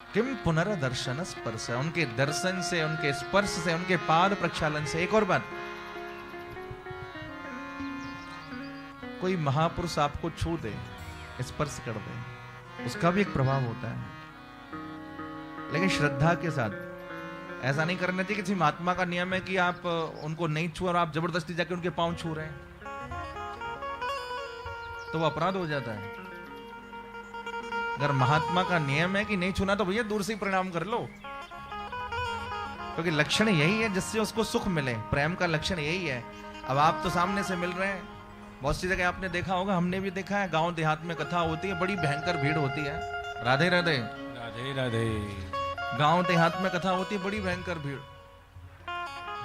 किम पुनर्दर्शन स्पर्श, उनके दर्शन से, उनके स्पर्श से, उनके पाद प्रक्षालन से। एक और बात, कोई महापुरुष आपको छू दे, स्पर्श कर दे, उसका भी एक प्रभाव होता है, लेकिन श्रद्धा के साथ। ऐसा नहीं करना चाहिए। किसी महात्मा का नियम है कि आप उनको नहीं छू और आप जबरदस्ती जाके उनके पांव छू रहे हैं, तो वो अपराध हो जाता है। अगर महात्मा का नियम है कि नहीं छूना, तो भैया दूर से ही प्रणाम कर लो, क्योंकि लक्षण यही है जिससे उसको सुख मिले। प्रेम का लक्षण यही है। अब आप तो सामने से मिल रहे हैं, बहुत सी जगह आपने देखा होगा, हमने भी देखा है, गांव देहात में कथा होती है, बड़ी भयंकर भीड़ होती है। राधे राधे राधे राधे। गांव देहात में कथा होती है, बड़ी भयंकर भीड़।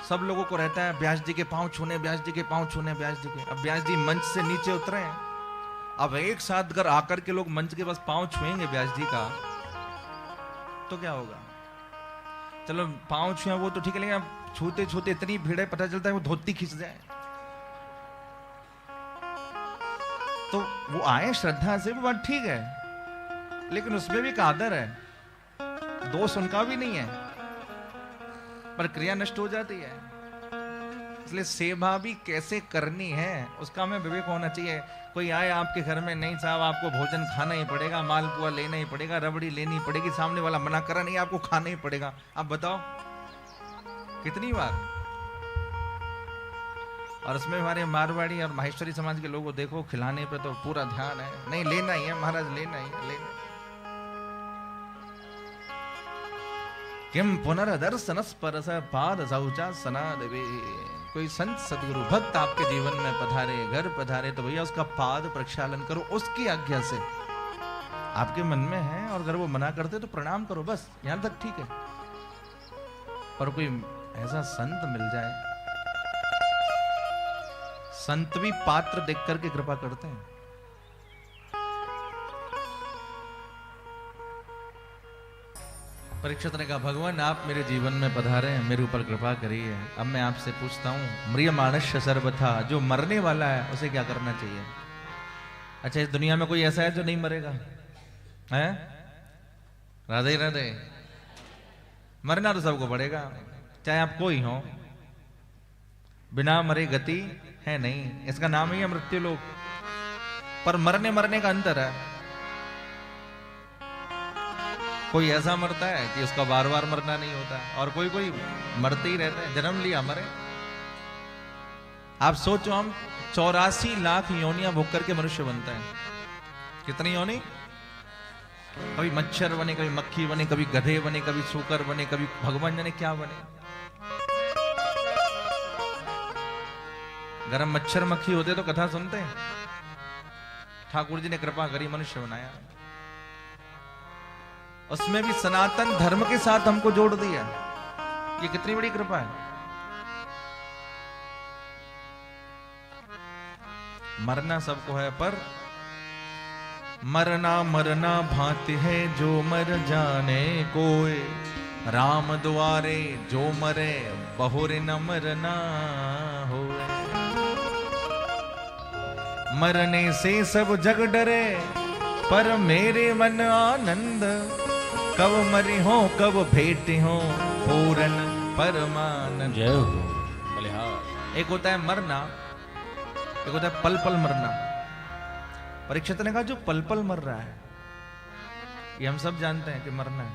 सब लोगों को रहता है व्यास जी के पांव छूने, व्यास जी के पांव छूने, व्यास जी के। अब व्यास जी मंच से नीचे उतरे हैं, अब एक साथ अगर आकर के लोग मंच के बस पांव छुएंगे व्यास जी का, तो क्या होगा? चलो पांव छुए वो तो ठीक है, लेकिन अब छूते छूते इतनी भीड़ है, पता चलता है वो धोती खींच जाए, तो वो आए श्रद्धा से, वो बात ठीक है, लेकिन उसमें भी एक आदर है, दोष उनका भी नहीं है, पर क्रिया नष्ट हो जाती है। इसलिए सेवा भी कैसे करनी है उसका हमें विवेक होना चाहिए। कोई आए आपके घर में, नहीं साहब आपको भोजन खाना ही पड़ेगा, मालपुआ लेना ही पड़ेगा, रबड़ी लेनी पड़ेगी, सामने वाला मना करा नहीं, आपको खाना ही पड़ेगा। आप बताओ कितनी बार। और उसमें हमारे मारवाड़ी और माहेश्वरी समाज के लोगों को देखो, खिलाने पे तो पूरा ध्यान है, नहीं लेना ही है महाराज, लेना ही है, लेना। किम पुनर्दर्शन स्पर्श पाद शौचा सना देवे। कोई संत सदगुरु भक्त आपके जीवन में पधारे, घर पधारे, तो भैया उसका पाद प्रक्षालन करो, उसकी आज्ञा से। आपके मन में है, और अगर वो मना करते तो प्रणाम करो, बस यहां तक ठीक है। पर कोई ऐसा संत मिल जाए, संत भी पात्र देख करके कृपा करते हैं। परीक्षित ने कहा, भगवान आप मेरे जीवन में पधारे हैं, मेरे ऊपर कृपा करिए। अब मैं आपसे पूछता हूं, म्रियमाणस्य सर्वथा, जो मरने वाला है उसे क्या करना चाहिए? अच्छा, इस दुनिया में कोई ऐसा है जो नहीं मरेगा? है? राधे राधे। मरना तो सबको पड़ेगा, चाहे आप कोई हो, बिना मरे गति है नहीं, इसका नाम ही है मृत्यु लोक। पर मरने का अंतर है। कोई ऐसा मरता है कि उसका बार बार मरना नहीं होता, और कोई कोई मरते ही रहते हैं, जन्म लिया मरे। आप सोचो, हम 84 लाख योनियां भोग करके मनुष्य बनता है। कितनी योनि? कभी मच्छर बने, कभी मक्खी बने, कभी गधे बने, कभी सूकर बने, कभी भगवान जाने क्या बने। गरम मच्छर मक्खी होते तो कथा सुनते हैं। ठाकुर जी ने कृपा करी, मनुष्य बनाया, उसमें भी सनातन धर्म के साथ हमको जोड़ दिया। ये कितनी बड़ी कृपा है। मरना सबको है, पर मरना मरना भांति है, जो मर जाने कोई, राम द्वारे जो मरे बहुरे न मरना होए। मरने से सब जग डरे, पर मेरे मन आनंद, कब मरी हो कब भेटे हो पूरन परमानंद। जय हो बलिहार। एक होता है मरना, एक होता है पल पल मरना। परीक्षित ने कहा, जो पल पल मर रहा है, ये हम सब जानते हैं कि मरना है,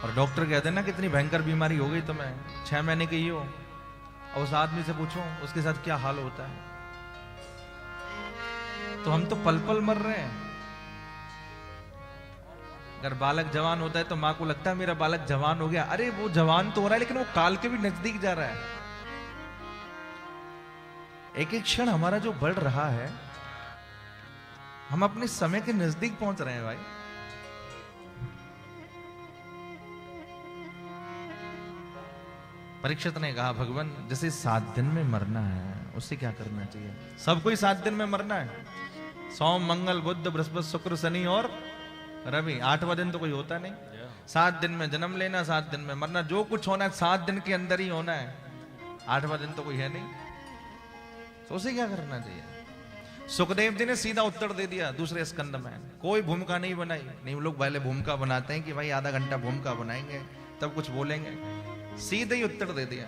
और डॉक्टर कहते हैं ना, कितनी भयंकर बीमारी हो गई तुम्हें, 6 महीने की हो, और उस आदमी से पूछो उसके साथ क्या हाल होता है। तो हम तो पल पल मर रहे हैं। अगर बालक जवान होता है तो मां को लगता है मेरा बालक जवान हो गया, अरे वो जवान तो हो रहा है, लेकिन वो काल के भी नजदीक जा रहा है। एक एक क्षण हमारा जो बढ़ रहा है, हम अपने समय के नजदीक पहुंच रहे हैं भाई। परीक्षित ने कहा, भगवान जैसे 7 दिन में मरना है, उससे क्या करना चाहिए? सबको ही 7 दिन में मरना है। सोम मंगल बुध बृहस्पति शुक्र शनि और रवि, 8वां दिन तो कोई होता नहीं। 7 दिन में जन्म लेना, 7 दिन में मरना, जो कुछ होना है 7 दिन के अंदर ही होना है। 8वां दिन तो कोई है नहीं, तो उसे क्या करना चाहिए? सुखदेव जी ने सीधा उत्तर दे दिया दूसरे स्कंद में, कोई भूमिका नहीं बनाई। नहीं, वो लोग पहले भूमिका बनाते हैं कि भाई आधा घंटा भूमिका बनाएंगे तब कुछ बोलेंगे। सीधे ही उत्तर दे दिया,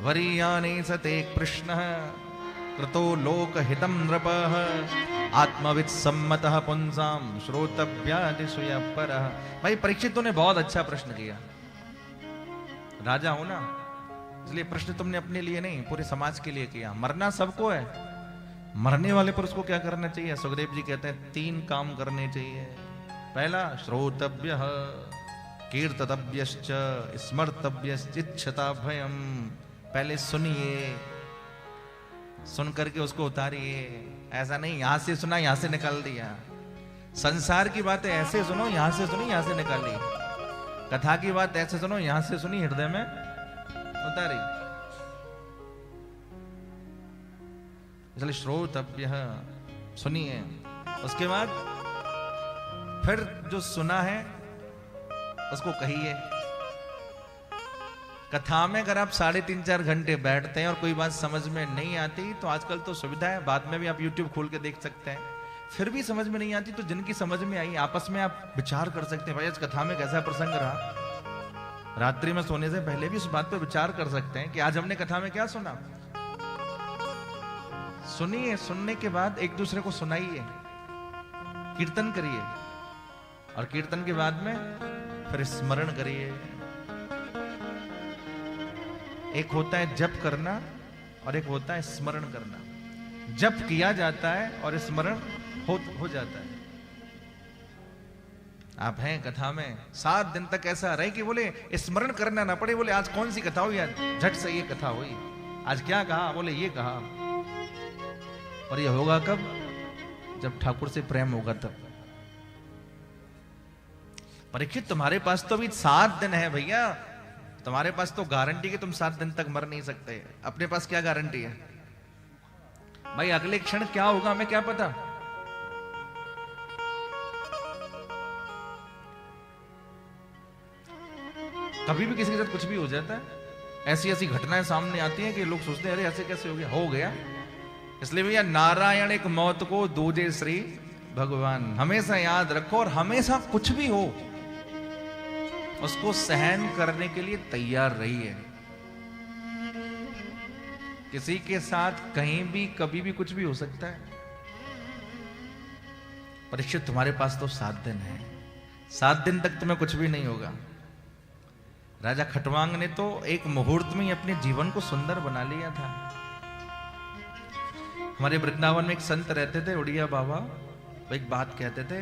वरीयाने सते प्रश्न कृतो लोक हितम नृपः आत्मविद सम्मतः पुंसाम श्रोतव्यादिशुयपरः। भाई परीक्षित तूने बहुत अच्छा प्रश्न किया, राजा हो ना, इसलिए प्रश्न तुमने अपने लिए नहीं पूरे समाज के लिए किया। मरना सबको है, मरने वाले पर उसको क्या करना चाहिए? सुखदेव जी कहते हैं 3 काम करने चाहिए। पहला, श्रोतव्यः कीर्तव्यश्च स्मर्तव्यश्चिच्छताभयम्। पहले सुनिए, सुन करके उसको उतारिए। ऐसा नहीं यहां से सुना यहां से निकाल दिया। संसार की बातें ऐसे सुनो, यहां से सुनी यहां से निकाली। कथा की बात ऐसे सुनो, यहां से सुनी हृदय में उतारी। इसलिए श्रोतव्य, सुनिए। उसके बाद फिर जो सुना है उसको कहिए। कथा में अगर आप 3.5-4 घंटे बैठते हैं और कोई बात समझ में नहीं आती, तो आजकल तो सुविधा है, बाद में भी आप YouTube खोल के देख सकते हैं। फिर भी समझ में नहीं आती तो जिनकी समझ में आई आपस में आप विचार कर सकते हैं, भाई आज कथा में कैसा प्रसंग रहा। रात्रि में सोने से पहले भी उस बात पर विचार कर सकते हैं कि आज हमने कथा में क्या सुना। सुनिए, सुनने के बाद एक दूसरे को सुनाइए, कीर्तन करिए, और कीर्तन के बाद में फिर स्मरण करिए। एक होता है जप करना और एक होता है स्मरण करना। जप किया जाता है और स्मरण हो जाता है। आप हैं कथा में 7 दिन तक ऐसा रहे कि बोले स्मरण करना ना पड़े, बोले आज कौन सी कथा हुई, आज झट से ये कथा हुई, आज क्या कहा, बोले ये कहा। और ये होगा कब? जब ठाकुर से प्रेम होगा तब। परीक्षित तुम्हारे पास तो अभी 7 दिन है भैया, तुम्हारे पास तो गारंटी कि तुम 7 दिन तक मर नहीं सकते। अपने पास क्या गारंटी है भाई? अगले क्षण क्या होगा हमें क्या पता। कभी भी किसी के साथ कुछ भी हो जाता है, ऐसी ऐसी घटनाएं सामने आती हैं कि लोग सोचते हैं अरे ऐसे कैसे हो गया। इसलिए भैया नारायण एक मौत को दूजे श्री भगवान, हमेशा याद रखो। और हमेशा कुछ भी हो उसको सहन करने के लिए तैयार रहिए। किसी के साथ कहीं भी कभी भी कुछ भी हो सकता है। परीक्षित तुम्हारे पास तो 7 दिन है, 7 दिन तक तुम्हें कुछ भी नहीं होगा। राजा खटवांग ने तो एक मुहूर्त में ही अपने जीवन को सुंदर बना लिया था। हमारे वृंदावन में एक संत रहते थे, उड़िया बाबा, वो एक बात कहते थे,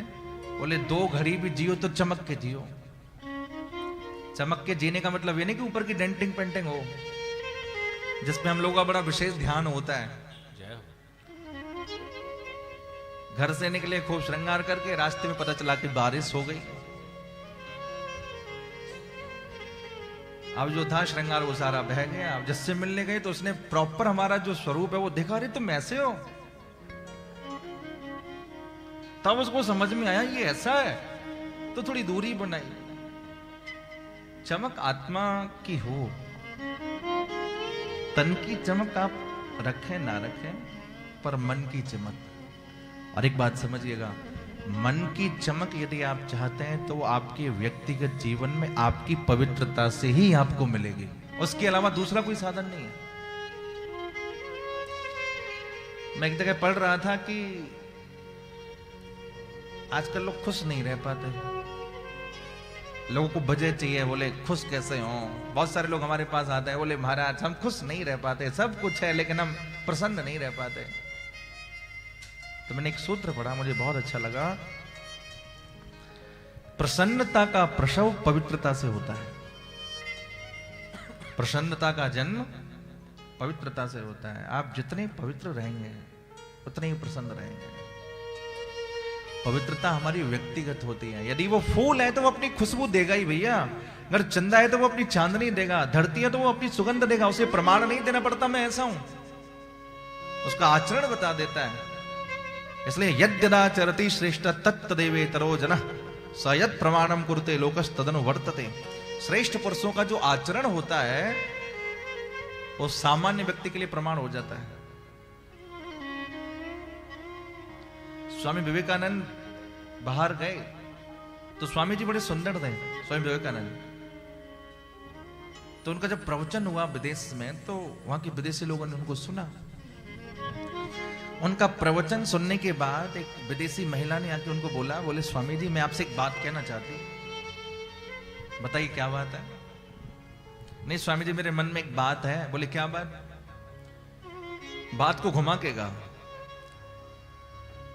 बोले 2 घड़ी भी जियो तो चमक के जियो। चमक के जीने का मतलब ये नहीं कि ऊपर की डेंटिंग पेंटिंग हो, जिसमें हम लोगों का बड़ा विशेष ध्यान होता है। घर से निकले खूब श्रृंगार करके, रास्ते में पता चला कि बारिश हो गई। अब जो था श्रृंगार वो सारा बह गया। अब जिससे मिलने गए तो उसने प्रॉपर हमारा जो स्वरूप है वो देखा, अरे तुम ऐसे हो। तब उसको समझ में आया ये ऐसा है, तो थोड़ी दूरी बनाई। चमक आत्मा की हो, तन की चमक आप रखें ना रखें, पर मन की चमक। और एक बात समझिएगा, मन की चमक यदि आप चाहते हैं तो आपके व्यक्तिगत जीवन में आपकी पवित्रता से ही आपको मिलेगी, उसके अलावा दूसरा कोई साधन नहीं है। मैं एक जगह पढ़ रहा था कि आजकल लोग खुश नहीं रह पाते, लोगों को वजह चाहिए, बोले खुश कैसे हो। बहुत सारे लोग हमारे पास आते हैं, बोले महाराज हम खुश नहीं रह पाते, सब कुछ है लेकिन हम प्रसन्न नहीं रह पाते। तो मैंने एक सूत्र पढ़ा, मुझे बहुत अच्छा लगा। प्रसन्नता का प्रसव पवित्रता से होता है, प्रसन्नता का जन्म पवित्रता से होता है। आप जितने पवित्र रहेंगे उतने ही प्रसन्न रहेंगे। पवित्रता हमारी व्यक्तिगत होती है। यदि वो फूल है तो वो अपनी खुशबू देगा ही भैया, अगर चंदा है तो वो अपनी चांदनी देगा, धरती है तो वो अपनी सुगंध देगा। उसे प्रमाण नहीं देना पड़ता मैं ऐसा हूं, उसका आचरण बता देता है। इसलिए यद्यदाचरति श्रेष्ठ तत्तदेवे तरो जनः स यत् प्रमाणम कुरुते लोकस्तदनु वर्तते। श्रेष्ठ पुरुषों का जो आचरण होता है वो सामान्य व्यक्ति के लिए प्रमाण हो जाता है। स्वामी विवेकानंद बाहर गए तो स्वामी जी बड़े सुंदर थे, स्वामी विवेकानंद। तो उनका जब प्रवचन हुआ विदेश में तो वहां के विदेशी लोगों ने उनको सुना। उनका प्रवचन सुनने के बाद एक विदेशी महिला ने आके उनको बोला, बोले स्वामी जी मैं आपसे एक बात कहना चाहती हूं। बताइए क्या बात है? नहीं स्वामी जी मेरे मन में एक बात है। बोले क्या बात? बात को घुमा के कहा।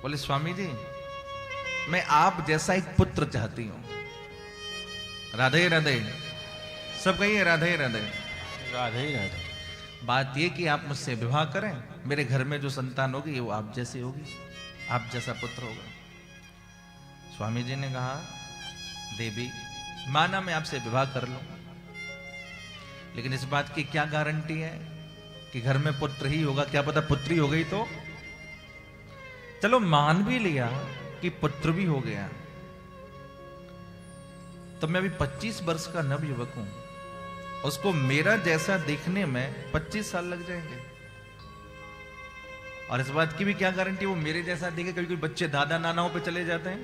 बोले स्वामी जी मैं आप जैसा एक पुत्र चाहती हूं। राधे राधे, सब कहिए राधे राधे। राधे राधे। बात ये कि आप मुझसे विवाह करें, मेरे घर में जो संतान होगी वो आप जैसी होगी, आप जैसा पुत्र होगा। स्वामी जी ने कहा देवी माना मैं आपसे विवाह कर लूं, लेकिन इस बात की क्या गारंटी है कि घर में पुत्र ही होगा? क्या पता पुत्री हो गई तो? चलो मान भी लिया कि पुत्र भी हो गया, तो मैं अभी 25 वर्ष का नवयुवक हूं, उसको मेरा जैसा देखने में 25 साल लग जाएंगे। और इस बात की भी क्या गारंटी वो मेरे जैसा देखे? कभी कोई बच्चे दादा नानाओं पे चले जाते हैं,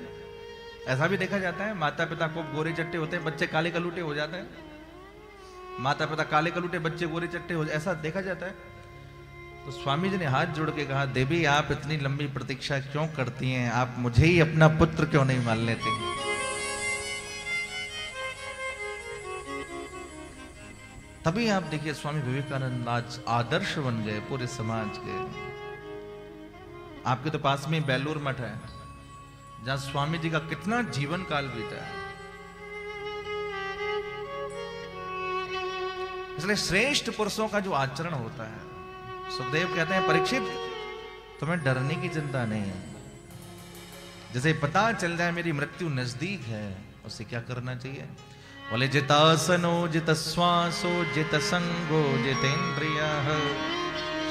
ऐसा भी देखा जाता है। माता पिता को गोरे चट्टे होते हैं, बच्चे काले कलूटे हो जाते हैं। माता पिता काले कलूटे, बच्चे गोरे चट्टे हो, ऐसा देखा जाता है। तो स्वामी जी ने हाथ जोड़ के कहा देवी आप इतनी लंबी प्रतीक्षा क्यों करती हैं? आप मुझे ही अपना पुत्र क्यों नहीं मान लेते? तभी आप देखिए स्वामी विवेकानंद आज आदर्श बन गए पूरे समाज के। आपके तो पास में बेलूर मठ है जहां स्वामी जी का कितना जीवन काल बीता है। इसलिए श्रेष्ठ पुरुषों का जो आचरण होता है, सुखदेव कहते हैं परीक्षित तुम्हें डरने की चिंता नहीं है। जैसे पता चल जाए मेरी मृत्यु नजदीक है, उसे क्या करना चाहिए? बोले जितासनो जित श्वासो जित संगो जितेन्द्रियः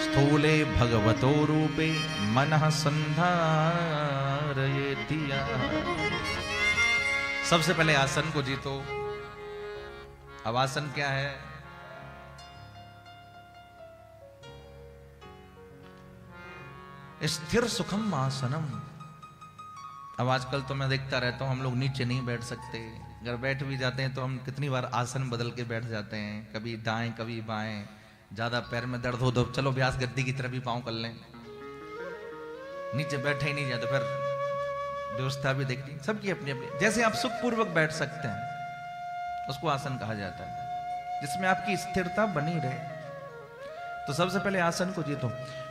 स्थूले भगवतो रूपे मनः संधारयेति। सबसे पहले आसन को जीतो। अब आसन क्या है? स्थिर सुखम आसनम। अब आजकल तो मैं देखता रहता हूं हम लोग नीचे नहीं बैठ सकते, अगर बैठ भी जाते हैं तो हम कितनी बार आसन बदल के बैठ जाते हैं, कभी दाएं कभी बाएं। ज्यादा पैर में दर्द हो तो चलो व्यास गद्दी की तरफ भी पांव कर लें, नीचे बैठे ही नहीं जाते। फिर व्यवस्था भी देखती, सबकी अपनी अपनी। जैसे आप सुखपूर्वक बैठ सकते हैं उसको आसन कहा जाता है, जिसमें आपकी स्थिरता बनी रहे। तो सबसे पहले आसन को जीतो।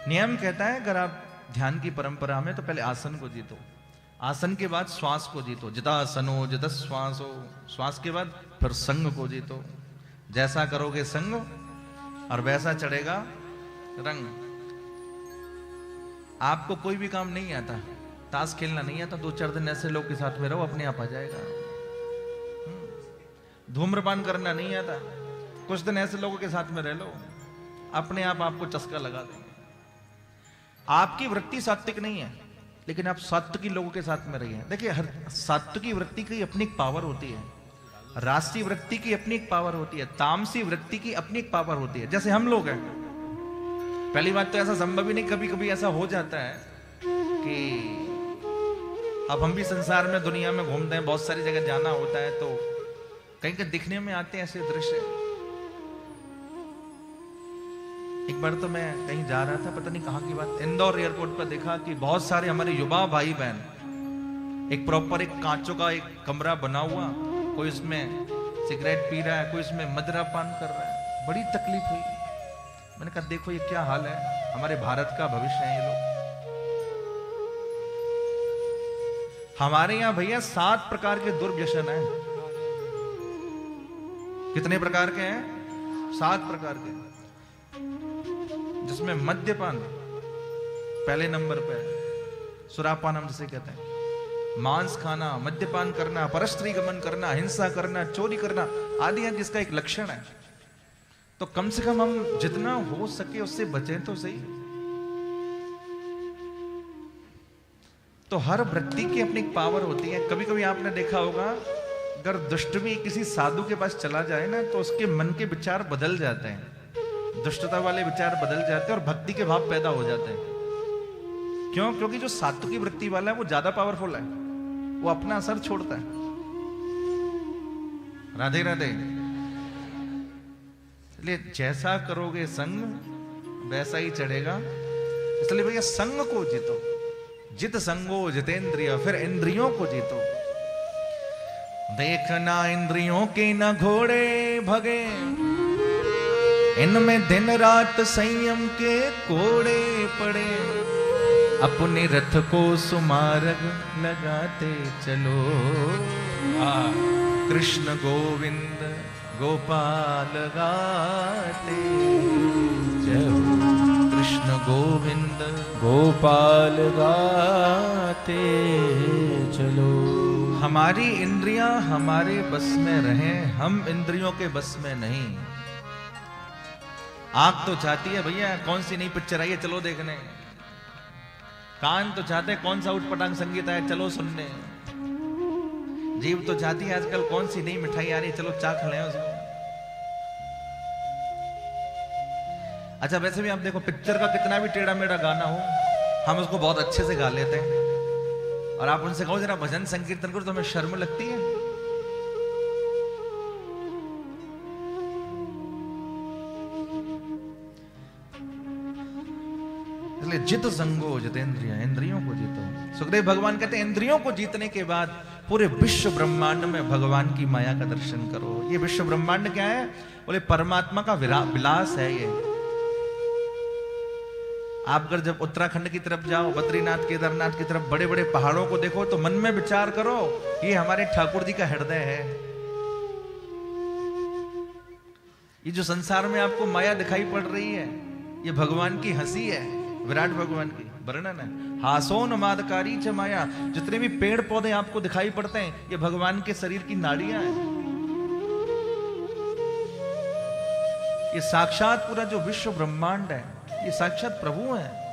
नियम कहता है अगर आप ध्यान की परंपरा में तो पहले आसन को जीतो, आसन के बाद श्वास को जीतो। जितासनो जित श्वासो, श्वास के बाद फिर संग को जीतो। जैसा करोगे संग और वैसा चढ़ेगा रंग। आपको कोई भी काम नहीं आता, ताश खेलना नहीं आता, 2-4 दिन ऐसे लोग के साथ में रहो, अपने आप आ जाएगा। धूम्रपान करना नहीं आता, कुछ दिन ऐसे लोगों के साथ में रह लो, अपने आप आपको चस्का लगा देंगे। आपकी वृत्ति सात्विक नहीं है, लेकिन आप सात्विकी लोगों के साथ में रहिए। देखिए हर सात्विकी वृत्ति की अपनी एक पावर होती है, राष्ट्रीय वृत्ति की अपनी एक पावर होती है, तामसी वृत्ति की अपनी एक पावर होती है। जैसे हम लोग हैं, पहली बात तो ऐसा संभव ही नहीं, कभी कभी ऐसा हो जाता है कि अब हम भी संसार में दुनिया में घूमते हैं, बहुत सारी जगह जाना होता है, तो कहीं कहीं दिखने में आते हैं ऐसे दृश्य। एक बार तो मैं कहीं जा रहा था, पता नहीं कहाँ की बात, इंदौर एयरपोर्ट पर देखा कि बहुत सारे हमारे युवा भाई बहन एक प्रॉपर एक कांचों का एक कमरा बना हुआ, कोई उसमें सिगरेट पी रहा है, कोई उसमें मदिरा पान कर रहा है। बड़ी तकलीफ हुई। मैंने कहा देखो ये क्या हाल है, हमारे भारत का भविष्य है ये लोग। हमारे यहां भैया 7 प्रकार के दुर्व्यसन हैं। कितने प्रकार के हैं? 7 प्रकार के, जिसमें मद्यपान पहले नंबर पे है। सुरापान हम जिसे कहते हैं, मांस खाना, मद्यपान करना, परस्त्री गमन करना, हिंसा करना, चोरी करना आदि है जिसका एक लक्षण है। तो कम से कम हम जितना हो सके उससे बचें तो सही। तो हर वृत्ति की अपनी एक पावर होती है। कभी कभी आपने देखा होगा अगर दुष्ट भी किसी साधु के पास चला जाए ना तो उसके मन के विचार बदल जाते हैं, दुष्टता वाले विचार बदल जाते हैं और भक्ति के भाव पैदा हो जाते हैं। क्यों? क्योंकि जो सात्विकी वृत्ति वाला है वो ज्यादा पावरफुल है, वो अपना असर छोड़ता है। राधे राधे। इसलिए जैसा करोगे संग वैसा ही चढ़ेगा। इसलिए भैया संग को जीतो, जित संगो जितेंद्रिय, फिर इंद्रियों को जीतो। देखना इंद्रियों के न घोड़े भगे, इनमें दिन रात संयम के कोड़े पड़े। अपने रथ को सुमार्ग लगाते चलो, कृष्ण गोविंद गोपाल गाते चलो, कृष्ण गोविंद गोपाल गाते चलो। हमारी इंद्रियां हमारे बस में रहें, हम इंद्रियों के बस में नहीं। आंख तो चाहती है भैया कौन सी नई पिक्चर आई है चलो देखने, कान तो चाहते हैं कौन सा उटपटांग संगीत आया चलो सुनने, जीभ तो चाहती है आजकल कौन सी नई मिठाई आ रही है चलो चाख लें उसको। अच्छा वैसे भी आप देखो पिक्चर का कितना भी टेढ़ा मेढ़ा गाना हो, हम उसको बहुत अच्छे से गा लेते हैं। और आप उनसे कहो जरा भजन संकीर्तन करो तो हमें शर्म लगती है। इसलिए जित संगो जितेंद्रिय, इंद्रियों को जीतो। सुखदेव भगवान कहते हैं इंद्रियों को जीतने के बाद पूरे विश्व ब्रह्मांड में भगवान की माया का दर्शन करो। ये विश्व ब्रह्मांड क्या है? बोले परमात्मा का विलास है ये। आप अगर जब उत्तराखंड की तरफ जाओ, बद्रीनाथ केदारनाथ की तरफ बड़े बड़े पहाड़ों को देखो तो मन में विचार करो ये हमारे ठाकुर जी का हृदय है। ये जो संसार में आपको माया दिखाई पड़ रही है ये भगवान की हंसी है, विराट भगवान की वर्णन है। हासोन मादकारी च माया, जितने भी पेड़ पौधे आपको दिखाई पड़ते हैं ये भगवान के शरीर की नाड़ियां हैं। ये साक्षात पूरा जो विश्व ब्रह्मांड है ये साक्षात प्रभु है।